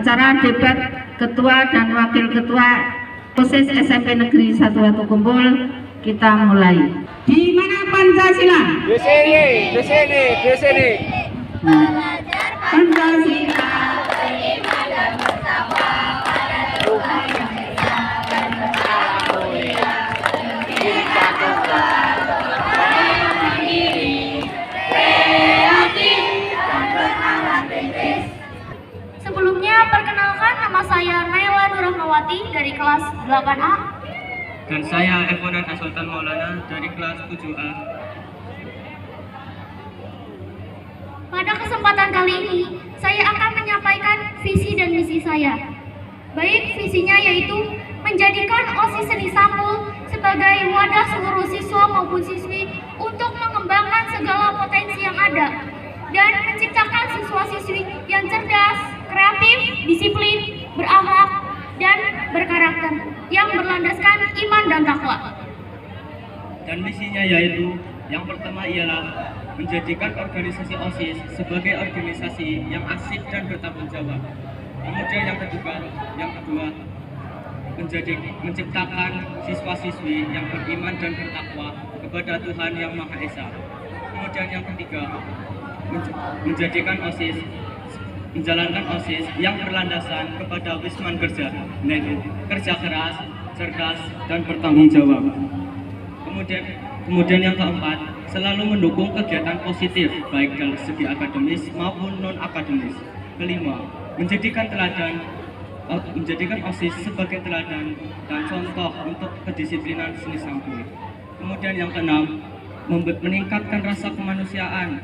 Acara debat Ketua dan Wakil Ketua OSIS SMP Negeri 1 Watu Kumpul kita mulai. Di mana Pancasila? Di sini. Pancasila. beriman dan bertakwa pada Tuhan yang Esa dan bersalah mulia, kita Tuhan, mandiri, kreatif, dan beramal kritis. Sebelumnya, perkenalkan nama saya Naila Nurahmawati dari kelas 8A. Dan saya Evonan Sultan Maulana dari kelas 7A. Pada kesempatan kali ini, saya akan menyampaikan visi dan misi saya. Baik, visinya yaitu menjadikan OSIS Seni Sampul sebagai wadah seluruh siswa maupun siswi untuk mengembangkan segala potensi yang ada dan menciptakan siswa-siswi yang cerdas, kreatif, disiplin, berakhlak, dan berkarakter yang berlandaskan iman dan takwa. Dan misinya yaitu yang pertama ialah menjadikan organisasi OSIS sebagai organisasi yang asik dan bertanggung jawab. Kemudian yang kedua menciptakan siswa-siswi yang beriman dan bertakwa kepada Tuhan Yang Maha Esa. Kemudian yang ketiga menjadikan OSIS, menjalankan OSIS yang berlandasan kepada wisman kerja, yaitu kerja keras, cerdas, dan bertanggung jawab. Kemudian yang keempat, selalu mendukung kegiatan positif baik dari segi akademis maupun non-akademis. Kelima, menjadikan OSIS sebagai teladan dan contoh untuk kedisiplinan seni sampul. Kemudian yang keenam, meningkatkan rasa kemanusiaan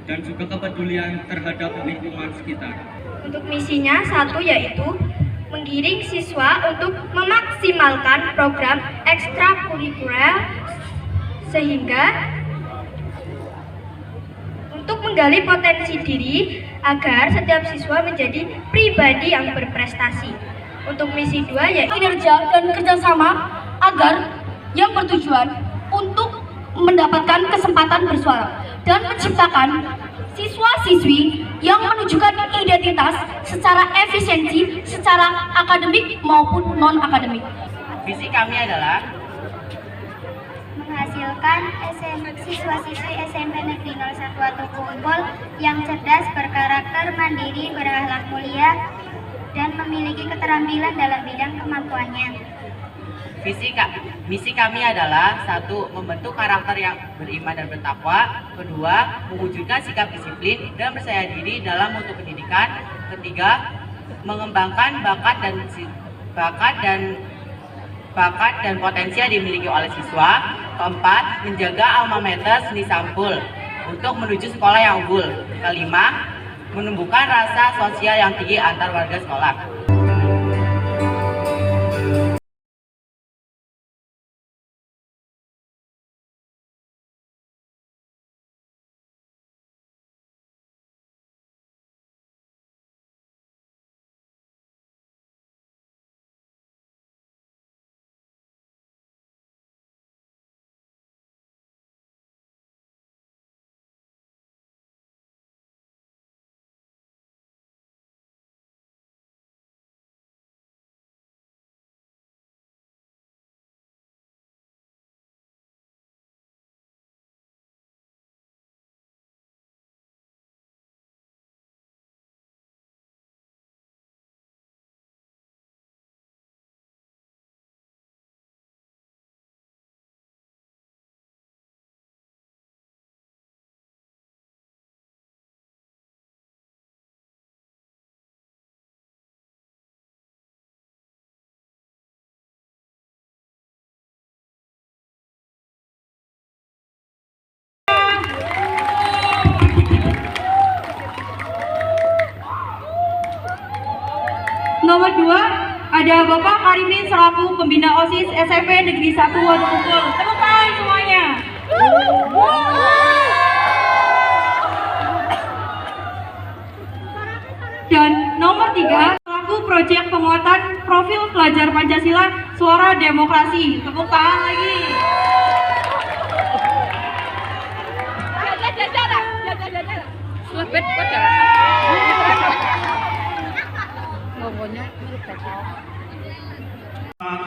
dan juga kepedulian terhadap lingkungan sekitar. Untuk misinya satu yaitu menggiring siswa untuk memaksimalkan program ekstrakurikuler sehingga untuk menggali potensi diri agar setiap siswa menjadi pribadi yang berprestasi. Untuk misi 2 yaitu kinerja dan kerjasama agar yang bertujuan untuk mendapatkan kesempatan bersuara dan menciptakan siswa-siswi yang menunjukkan identitas secara efisiensi, secara akademik maupun non-akademik. Visi kami adalah Menghasilkan siswa-siswi SMP Negeri 01 Watu Kumpul yang cerdas, berkarakter, mandiri, berakhlak mulia, dan memiliki keterampilan dalam bidang kemampuannya. Misi kami adalah satu, membentuk karakter yang beriman dan bertakwa. Kedua, mewujudkan sikap disiplin dan percaya diri dalam mutu pendidikan. Ketiga, mengembangkan bakat dan potensi yang dimiliki oleh siswa. Keempat, menjaga alma mater seni sampul untuk menuju sekolah yang unggul. Kelima, menumbuhkan rasa sosial yang tinggi antar warga sekolah. Nomor 2 ada Bapak Karimin selaku pembina OSIS SMP Negeri 1 Watu Kumpul. Tepuk tangan semuanya. Dan nomor 3 selaku proyek penguatan profil pelajar Pancasila Suara Demokrasi. Tepuk tangan lagi.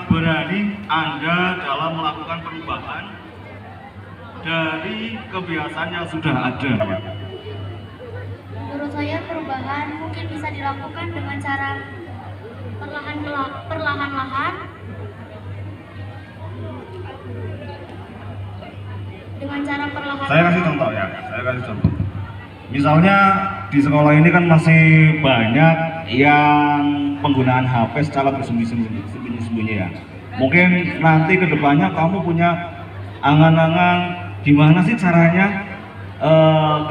berani Anda dalam melakukan perubahan dari kebiasaan yang sudah ada? Menurut saya perubahan mungkin bisa dilakukan dengan cara perlahan-lahan Saya kasih contoh ya, Misalnya di sekolah ini kan masih banyak yang penggunaan HP secara bersembunyi-sembunyi ya. Mungkin nanti kedepannya kamu punya angan-angan gimana sih caranya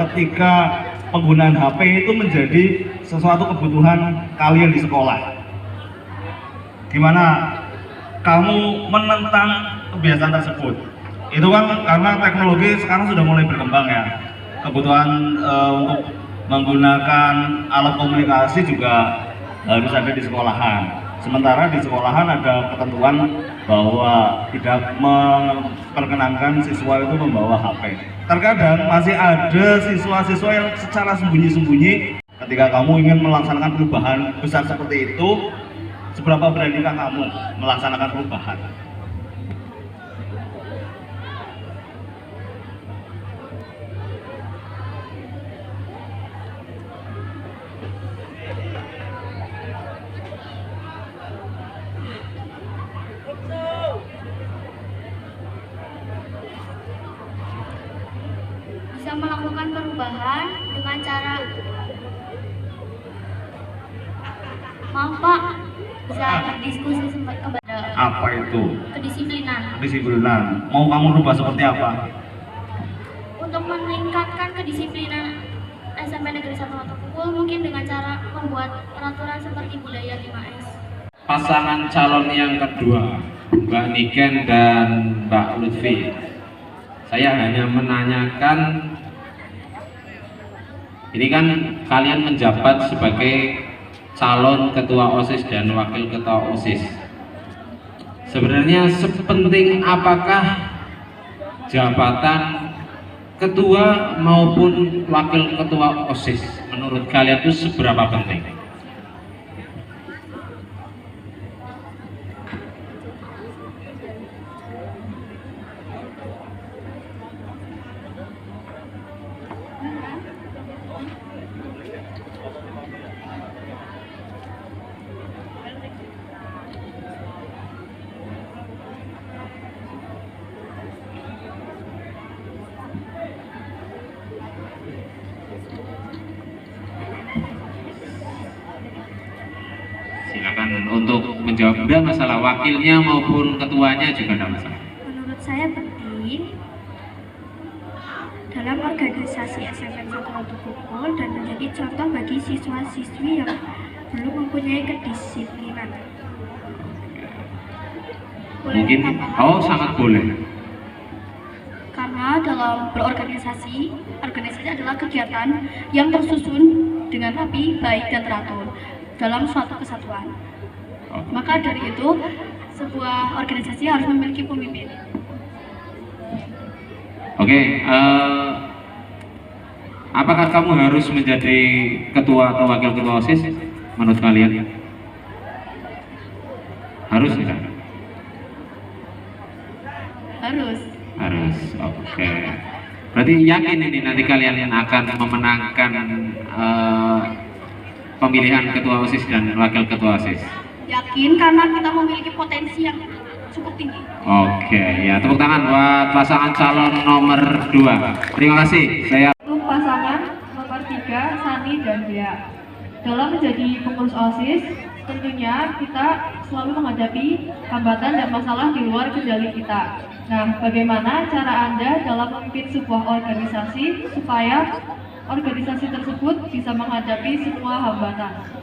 ketika penggunaan HP itu menjadi sesuatu kebutuhan kalian di sekolah. Gimana kamu menentang kebiasaan tersebut? Itu kan karena teknologi sekarang sudah mulai berkembang ya. Kebutuhan untuk menggunakan alat komunikasi juga harus ada di sekolahan. Sementara di sekolahan ada ketentuan bahwa tidak memperkenankan siswa itu membawa HP. Terkadang masih ada siswa-siswa yang secara sembunyi-sembunyi. Ketika kamu ingin melaksanakan perubahan besar seperti itu, seberapa beranikah kamu melaksanakan perubahan? Bisa melakukan perubahan dengan cara maaf Pak, bisa berdiskusi kepada Apa itu? kedisiplinan. Mau kamu rubah seperti apa? Untuk meningkatkan kedisiplinan SMP Negeri 1 Watupukul mungkin dengan cara membuat peraturan seperti budaya 5S. Pasangan calon yang kedua, Mbak Niken dan Mbak Lutfi. Saya hanya menanyakan, ini kan kalian menjabat sebagai calon ketua OSIS dan wakil ketua OSIS. Sebenarnya sepenting apakah jabatan ketua maupun wakil ketua OSIS menurut kalian itu seberapa penting? Silakan untuk menjawab, udah masalah wakilnya maupun ketuanya juga tidak masalah. Menurut saya penting dalam organisasi SMP 1 Watupukul dan menjadi contoh bagi siswa-siswi yang belum mempunyai kedisiplinan. Mungkin, sangat boleh. Karena dalam berorganisasi, organisasi adalah kegiatan yang tersusun dengan rapi, baik dan teratur dalam suatu kesatuan. Maka dari itu, sebuah organisasi harus memiliki pemimpin. Oke, apakah kamu harus menjadi ketua atau wakil ketua OSIS menurut kalian? Harus tidak? Harus, oke. Berarti yakin ini nanti kalian akan memenangkan pemilihan ketua OSIS dan wakil ketua OSIS? Yakin karena kita memiliki potensi yang cukup tinggi. Oke, ya tepuk tangan buat pasangan calon nomor 2. Terima kasih. Untuk pasangan nomor 3, Sani dan Dea. Dalam menjadi pengurus OSIS, tentunya kita selalu menghadapi hambatan dan masalah di luar kendali kita. Nah, bagaimana cara Anda dalam memimpin sebuah organisasi supaya organisasi tersebut bisa menghadapi semua hambatan?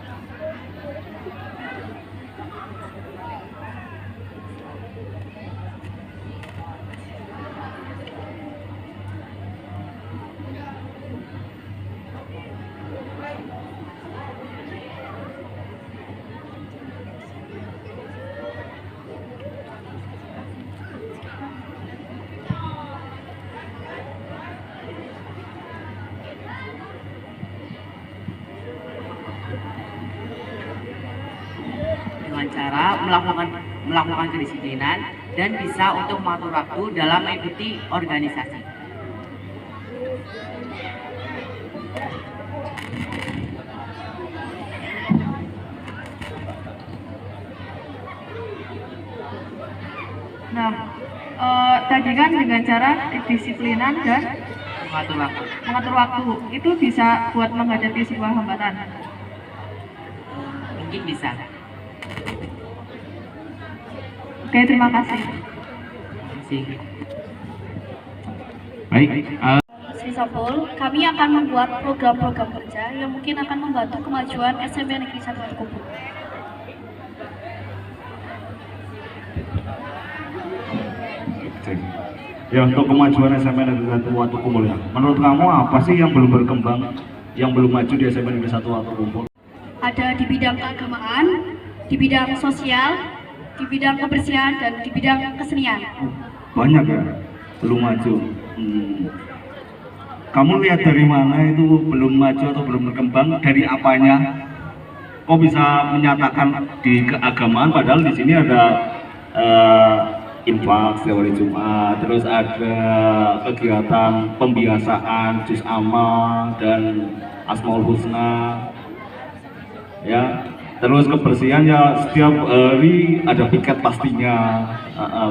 dengan cara melakukan kedisiplinan dan bisa untuk mengatur waktu dalam mengikuti organisasi. Nah, tadi kan dengan cara kedisiplinan dan mengatur waktu itu bisa buat menghadapi sebuah hambatan. Mungkin bisa. Oke, terima kasih. Baik, Sisapul, kami akan membuat program-program kerja yang mungkin akan membantu kemajuan SMP Negeri 1 Watu Kumpul. Ya, untuk kemajuan SMP Negeri 1 Watu Kumpul ya. Menurut kamu apa sih yang belum berkembang, yang belum maju di SMP Negeri 1 Watu Kumpul? Ada di bidang keagamaan, di bidang sosial, di bidang kebersihan, dan di bidang kesenian. Banyak ya, belum maju. Kamu lihat dari mana itu belum maju atau belum berkembang? Dari apanya? Kok bisa menyatakan di keagamaan padahal di sini ada infak setiap hari Jumat, terus ada kegiatan pembiasaan juz amma dan asmaul husna, ya. Terus kebersihan ya setiap hari ada piket pastinya.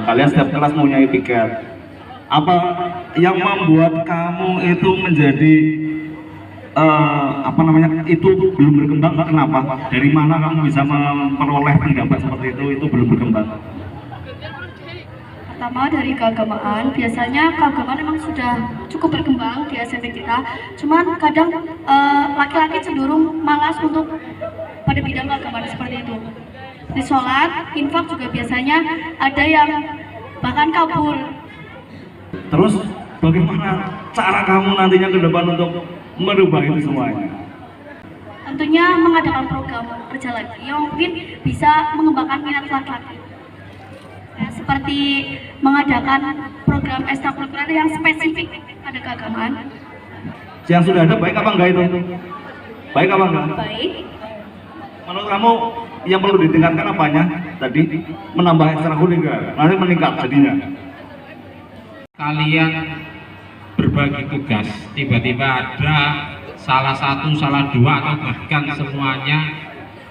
Kalian setiap kelas mempunyai piket. Apa yang membuat kamu itu menjadi itu belum berkembang? Kenapa? Dari mana kamu bisa memperoleh pendapat seperti itu? Itu belum berkembang. Pertama dari keagamaan, biasanya keagamaan memang sudah cukup berkembang di SMP kita. Cuman kadang laki-laki cenderung malas untuk pada bidang keagamaan seperti itu. Di sholat, infak juga biasanya ada yang bahkan kabur. Terus bagaimana cara kamu nantinya ke depan untuk merubah itu semuanya? Tentunya mengadakan program kerja lagi yang mungkin bisa mengembangkan minat laki-laki. Ya, seperti mengadakan program ekstrakurikuler yang spesifik pada keagamaan. Yang sudah ada baik apa enggak itu? Baik apa enggak? Baik. Menurut kamu yang perlu ditingkatkan apanya? Tadi menambah ekstrakurikuler, nanti meningkat jadinya. kalian berbagi tugas, tiba-tiba ada salah satu, salah dua, atau bahkan semuanya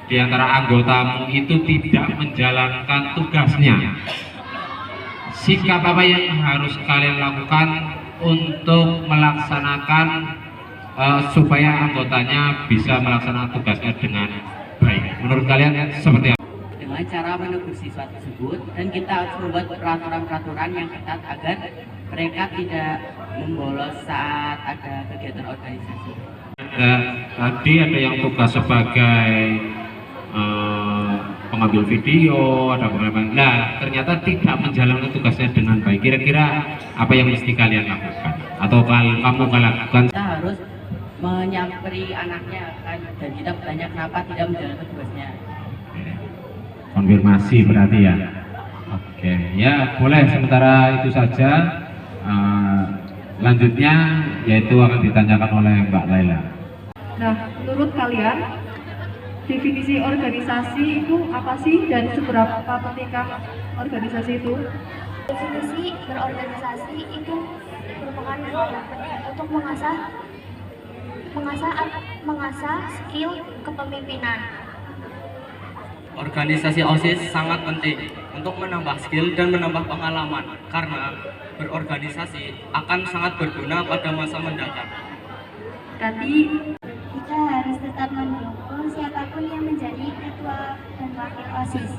di antara anggotamu itu tidak menjalankan tugasnya, sikap apa yang harus kalian lakukan untuk melaksanakan supaya anggotanya bisa melaksanakan tugasnya dengan baik? Menurut kalian seperti apa? Dengan cara menegur siswa tersebut, dan kita harus membuat peraturan-peraturan yang ketat agar mereka tidak membolos saat ada kegiatan organisasi. Tadi ada yang tugas sebagai pengambil video, ada pengambil. Nah, ternyata tidak menjalankan tugasnya dengan baik. Kira-kira apa yang mesti kalian lakukan atau kamu lakukan? Kita harus menyamperi anaknya kan, dan kita bertanya kenapa tidak menjalankan tugasnya. Konfirmasi berarti ya. Oke, ya boleh, sementara itu saja. Lanjutnya yaitu akan ditanyakan oleh Mbak Laila. Nah, menurut kalian definisi organisasi itu apa sih dan seberapa pentingkah organisasi itu? Definisi berorganisasi itu merupakan hal yang penting untuk mengasah skill kepemimpinan. Organisasi OSIS sangat penting untuk menambah skill dan menambah pengalaman, karena berorganisasi akan sangat berguna pada masa mendatang. Berarti Kita harus tetap mendukung siapapun yang menjadi ketua dan wakil OSIS.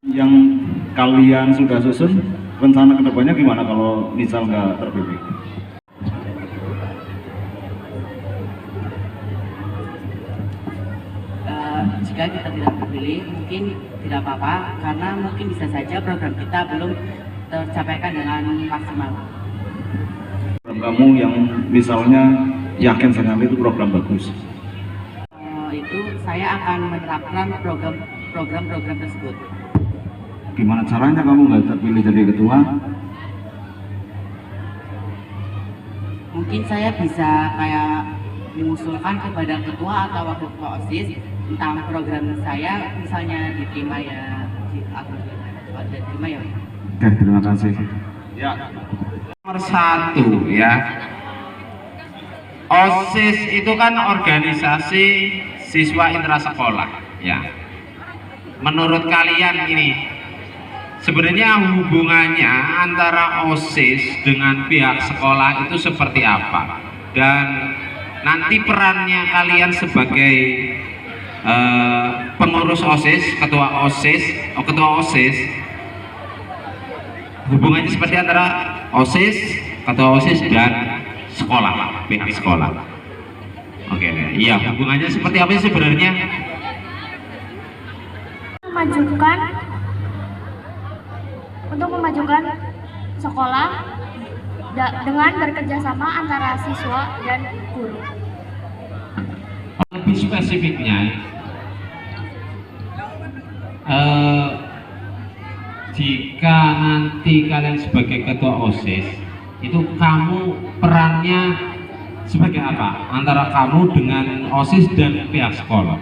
Yang kalian sudah susun, rencana kedepannya gimana kalau misal nggak terpilih? Jika kita tidak terpilih, mungkin tidak apa-apa, karena mungkin bisa saja program kita belum tercapaikan dengan maksimal. Program kamu yang misalnya yakin sekali itu program bagus, Itu saya akan menerapkan program-program tersebut. gimana caranya kamu nggak terpilih jadi ketua? Mungkin saya bisa kayak mengusulkan kepada ketua atau wakil ketua OSIS tentang program saya, misalnya diterima ya, atau diterima ya. Oke, terima kasih. Ya. Nomor 1 ya, OSIS itu kan organisasi siswa intrasekolah ya. Menurut kalian ini sebenarnya hubungannya antara OSIS dengan pihak sekolah itu seperti apa, dan nanti perannya kalian sebagai pengurus OSIS, ketua OSIS, hubungannya seperti antara OSIS, ketua OSIS dan sekolah, pihak sekolah. Oke, iya, hubungannya seperti apa sih sebenarnya? Untuk memajukan sekolah dengan bekerjasama antara siswa dan guru. Lebih spesifiknya, jika nanti kalian sebagai ketua OSIS, itu kamu perannya sebagai apa antara kamu dengan OSIS dan pihak sekolah?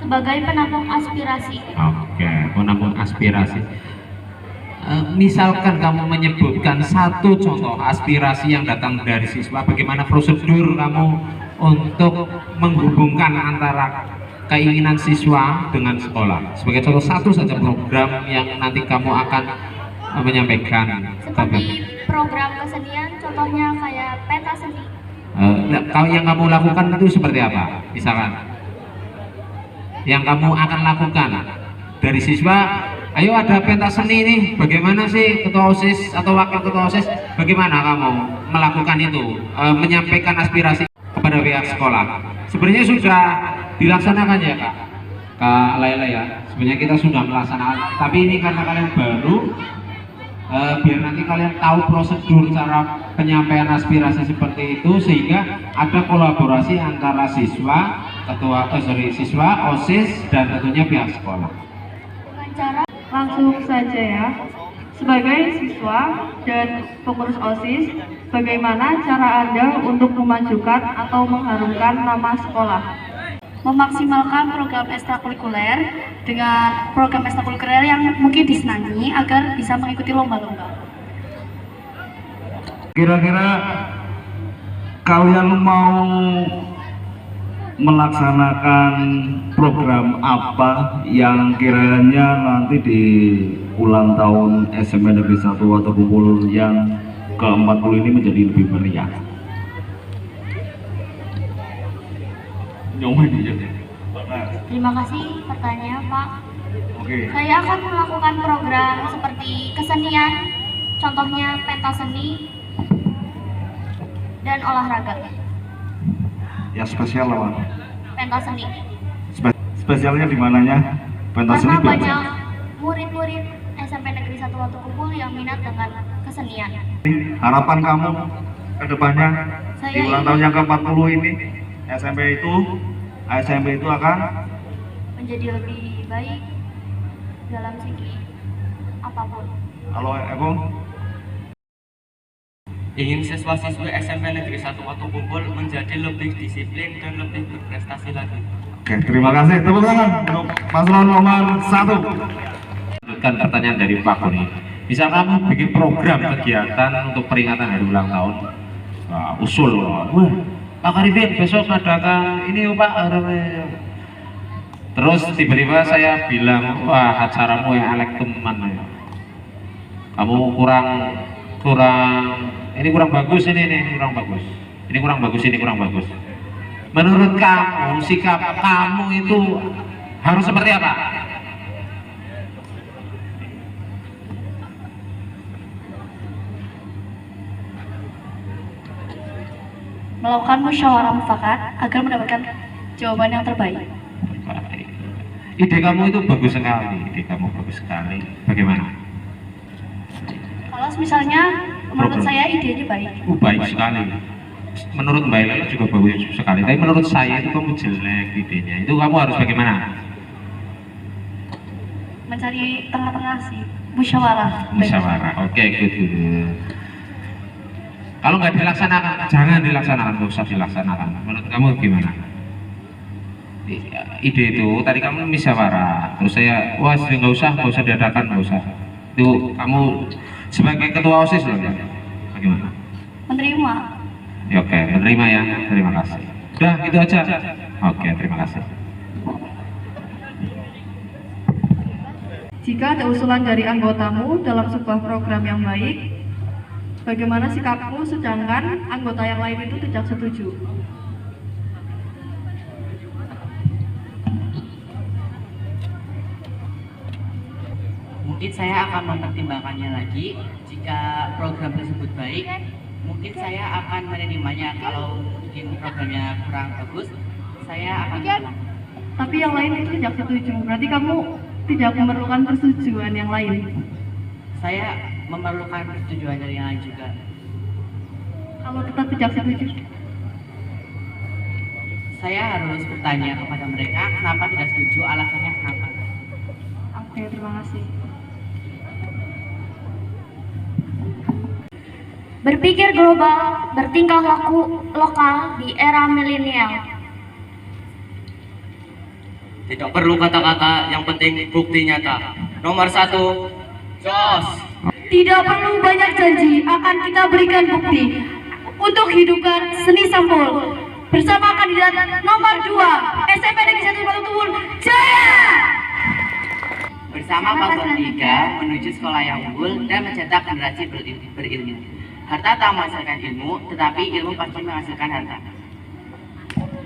Sebagai penampung aspirasi. Oke, penampung aspirasi. Misalkan kamu menyebutkan satu contoh aspirasi yang datang dari siswa, bagaimana prosedur kamu untuk menghubungkan antara keinginan siswa dengan sekolah? Sebagai contoh satu saja program yang nanti kamu akan menyampaikan. Seperti program kesenian, contohnya kayak peta seni. Kalau yang kamu lakukan itu seperti apa? Misalkan yang kamu akan lakukan dari siswa, ayo ada pentas seni nih, bagaimana sih ketua OSIS atau wakil ketua OSIS, bagaimana kamu melakukan itu, menyampaikan aspirasi kepada pihak sekolah? Sebenarnya sudah dilaksanakan ya Kak Laila ya, sebenarnya kita sudah melaksanakan, tapi ini karena kalian baru, biar nanti kalian tahu prosedur cara penyampaian aspirasi seperti itu, sehingga ada kolaborasi antara siswa, siswa, OSIS, dan tentunya pihak sekolah. Langsung saja ya. Sebagai siswa dan pengurus OSIS, bagaimana cara Anda untuk memajukan atau mengharumkan nama sekolah? Memaksimalkan program ekstrakurikuler dengan program ekstrakurikuler yang mungkin disenangi agar bisa mengikuti lomba-lomba. Kira-kira kalian mau melaksanakan program apa yang kiranya nanti di ulang tahun SMP Negeri 1 atau Kumpul yang ke-40 ini menjadi lebih meriah? Terima kasih pertanyaan Pak. Oke. Saya akan melakukan program seperti kesenian, contohnya pentas seni dan olahraga. Ya spesial apa? Pentas seni. Spesialnya di mananya? Pentas seni Karena berapa? banyak murid-murid SMP Negeri 1 Watu Kumpul yang minat dengan kesenian. Harapan kamu ke depannya di ulang tahun yang ke-40 ini, SMP itu akan menjadi lebih baik dalam segi apapun. Halo Eko? Ingin siswa-siswi SMP Negeri 1 Watu Kumpul menjadi lebih disiplin dan lebih berprestasi lagi. Oke, terima kasih. Tepuk tangan untuk paslon nomor 1. Lanjutkan pertanyaan dari Pak Kuni. Bisa kamu bikin program kegiatan untuk peringatan hari ulang tahun? Usul, wah, Pak Karifin besok adakan ini Pak. Terus tiba-tiba saya bilang, wah acaramu yang elek teman, kamu kurang ini kurang bagus, ini kurang bagus, ini kurang bagus, ini kurang bagus. Menurut kamu sikap kamu itu harus seperti apa? Melakukan musyawarah mufakat agar mendapatkan jawaban yang terbaik. Ide kamu itu bagus sekali, ide kamu bagus sekali. Bagaimana? Kalau misalnya menurut saya idenya baik. Baik sekali. Menurut Mbak Lela juga bagus sekali. Tapi menurut saya itu kamu jelek idenya. Itu kamu harus bagaimana? Mencari tengah-tengah sih, musyawarah. Musyawarah. Oke, gitu. Kalau nggak dilaksanakan, jangan dilaksanakan, nggak usah dilaksanakan. Menurut kamu gimana? Ide itu tadi kamu musyawarah, terus saya, wah nggak usah diadakan, nggak usah. Itu kamu sebagai ketua OSIS loh ya. Bagaimana? Menerima. Ya, oke, menerima ya. Terima kasih. Udah, itu aja. Oke, terima kasih. Jika ada usulan dari anggotamu dalam sebuah program yang baik, bagaimana sikapmu sedangkan anggota yang lain itu tidak setuju? Mungkin saya akan mempertimbangkannya lagi. Jika program tersebut baik, mungkin saya akan menerimanya. Kalau mungkin programnya kurang bagus, saya akan menolak. Tapi yang lain itu tidak setuju, berarti kamu tidak memerlukan persetujuan yang lain. Saya memerlukan persetujuan dari yang lain juga. Kalau tetap tidak setuju, Saya harus bertanya kepada mereka kenapa tidak setuju, alasannya kenapa. oke, terima kasih. Berpikir global, bertingkah laku lokal di era milenial. Tidak perlu kata-kata, yang penting bukti nyata. Nomor 1, jos. Tidak perlu banyak janji, akan kita berikan bukti untuk hidupkan seni sampul bersama kandidat nomor 2 SMP Negeri 1 Batu Tuwul Jaya. Bersama paslon 3 menuju sekolah yang unggul dan mencetak generasi berilmu. Harta tak menghasilkan ilmu, tetapi ilmu pasti menghasilkan harta.